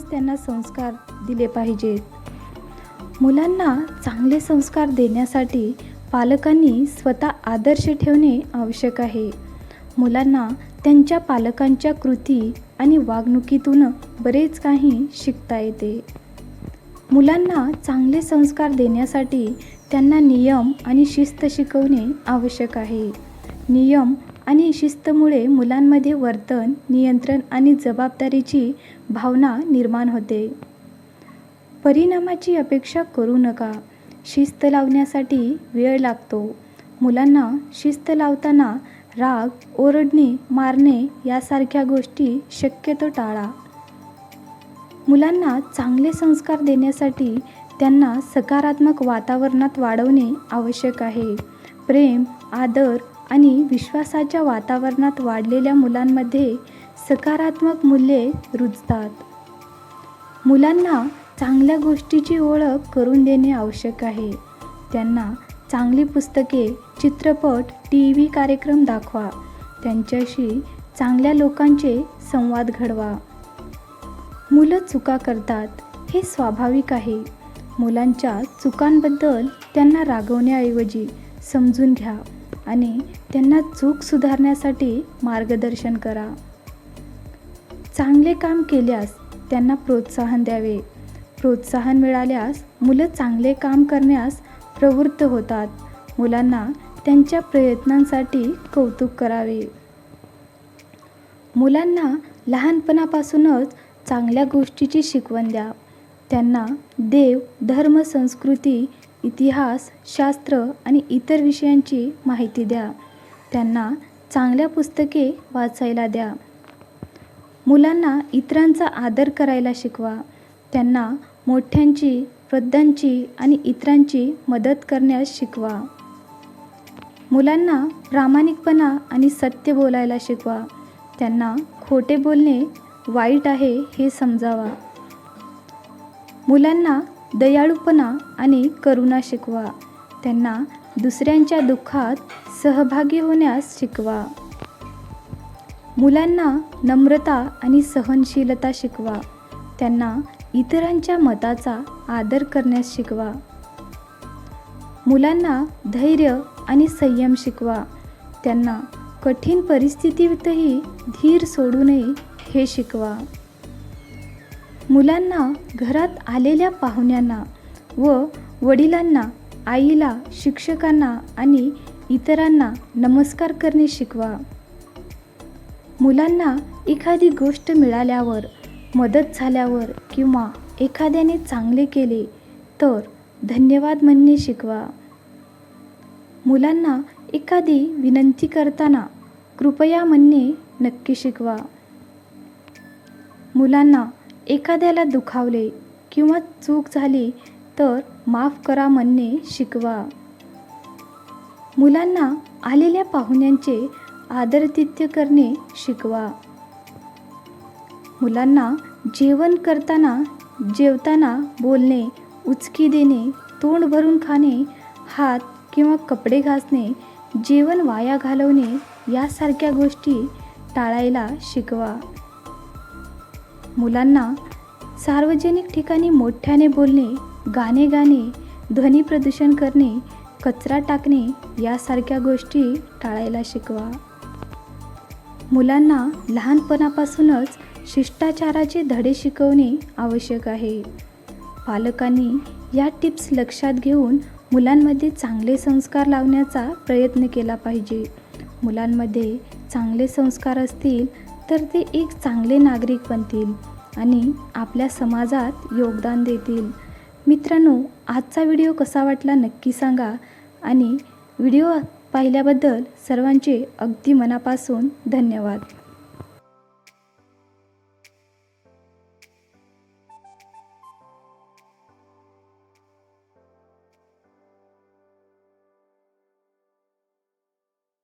त्यांना संस्कार दिले पाहिजेत. मुलांना चांगले संस्कार देण्यासाठी पालकांनी स्वतः आदर्श ठेवणे आवश्यक आहे. मुलांना त्यांच्या पालकांच्या कृती आणि वागणुकीतून बरेच काही शिकता येते. मुलांना चांगले संस्कार देण्यासाठी त्यांना नियम आणि शिस्त शिकवणे आवश्यक आहे. नियम आणि शिस्तमुळे मुलांमध्ये वर्तन, नियंत्रण आणि जबाबदारीची भावना निर्माण होते. परिणामाची अपेक्षा करू नका. शिस्त लावण्यासाठी वेळ लागतो. मुलांना शिस्त लावताना राग, ओरडणे, मारणे यासारख्या गोष्टी शक्यतो टाळा. मुलांना चांगले संस्कार देण्यासाठी त्यांना सकारात्मक वातावरणात वाढवणे आवश्यक आहे. प्रेम, आदर आणि विश्वासाच्या वातावरणात वाढलेल्या मुलांमध्ये सकारात्मक मूल्ये रुजतात. मुलांना चांगल्या गोष्टीची ओळख करून देणे आवश्यक आहे. त्यांना चांगली पुस्तके, चित्रपट, टीव्ही कार्यक्रम दाखवा. त्यांच्याशी चांगल्या लोकांचे संवाद घडवा. मुलं चुका करतात हे स्वाभाविक आहे. मुलांच्या चुकांबद्दल त्यांना रागवण्याऐवजी समजून घ्या आणि त्यांना चूक सुधारण्यासाठी मार्गदर्शन करा. चांगले काम केल्यास त्यांना प्रोत्साहन द्यावे. प्रोत्साहन मिळाल्यास मुलं चांगले काम करण्यास प्रवृत्त होतात. मुलांना त्यांच्या प्रयत्नांसाठी कौतुक करावे. मुलांना लहानपणापासूनच चांगल्या गोष्टीची शिकवण द्या. त्यांना देव, धर्म, संस्कृती, इतिहास, शास्त्र आणि इतर विषयांची माहिती द्या. त्यांना चांगल्या पुस्तके वाचायला द्या. मुलांना इतरांचा आदर करायला शिकवा. त्यांना मोठ्यांची, वृद्धांची आणि इतरांची मदत करण्यास शिकवा. मुलांना प्रामाणिकपणा आणि सत्य बोलायला शिकवा. त्यांना खोटे बोलणे वाईट आहे हे समजावा. मुलांना दयाळूपणा आणि करुणा शिकवा. त्यांना दुसऱ्यांच्या दुःखात सहभागी होण्यास शिकवा. मुलांना नम्रता आणि सहनशीलता शिकवा. त्यांना इतरांच्या मताचा आदर करण्यास शिकवा. मुलांना धैर्य आणि संयम शिकवा. त्यांना कठीण परिस्थितीतही धीर सोडू नये हे शिकवा. मुलांना घरात आलेल्या पाहुण्यांना व वडिलांना, आईला, शिक्षकांना आणि इतरांना नमस्कार करणे शिकवा. मुलांना एखादी गोष्ट मिळाल्यावर, मदत झाल्यावर किंवा एखाद्याने चांगले केले तर धन्यवाद म्हणणे शिकवा. मुलांना एखादी विनंती करताना कृपया म्हणणे नक्की शिकवा. मुलांना एखाद्याला दुखावले किंवा चूक झाली तर माफ करा म्हणणे शिकवा. मुलांना आलेल्या पाहुण्यांचे आदरातिथ्य करणे शिकवा. मुलांना जेवण करताना, जेवताना बोलणे, उचकी देणे, तोंड भरून खाणे, हात किंवा कपडे घासणे, जेवण वाया घालवणे यासारख्या गोष्टी टाळायला शिकवा. मुलांना सार्वजनिक ठिकाणी मोठ्याने बोलणे, गाणे गाणे, ध्वनी प्रदूषण करणे, कचरा टाकणे यासारख्या गोष्टी टाळायला शिकवा. मुलांना लहानपणापासूनच शिष्टाचाराचे धडे शिकवणे आवश्यक आहे. पालकांनी या टिप्स लक्षात घेऊन मुलांमध्ये चांगले संस्कार लावण्याचा प्रयत्न केला पाहिजे. मुलांमध्ये चांगले संस्कार असतील तर ते एक चांगले नागरिक बनतील आणि आपल्या समाजात योगदान देतील. मित्रांनो, आजचा व्हिडिओ कसा वाटला नक्की सांगा आणि व्हिडिओ पाहिल्याबद्दल सर्वांचे अगदी मनापासून धन्यवाद.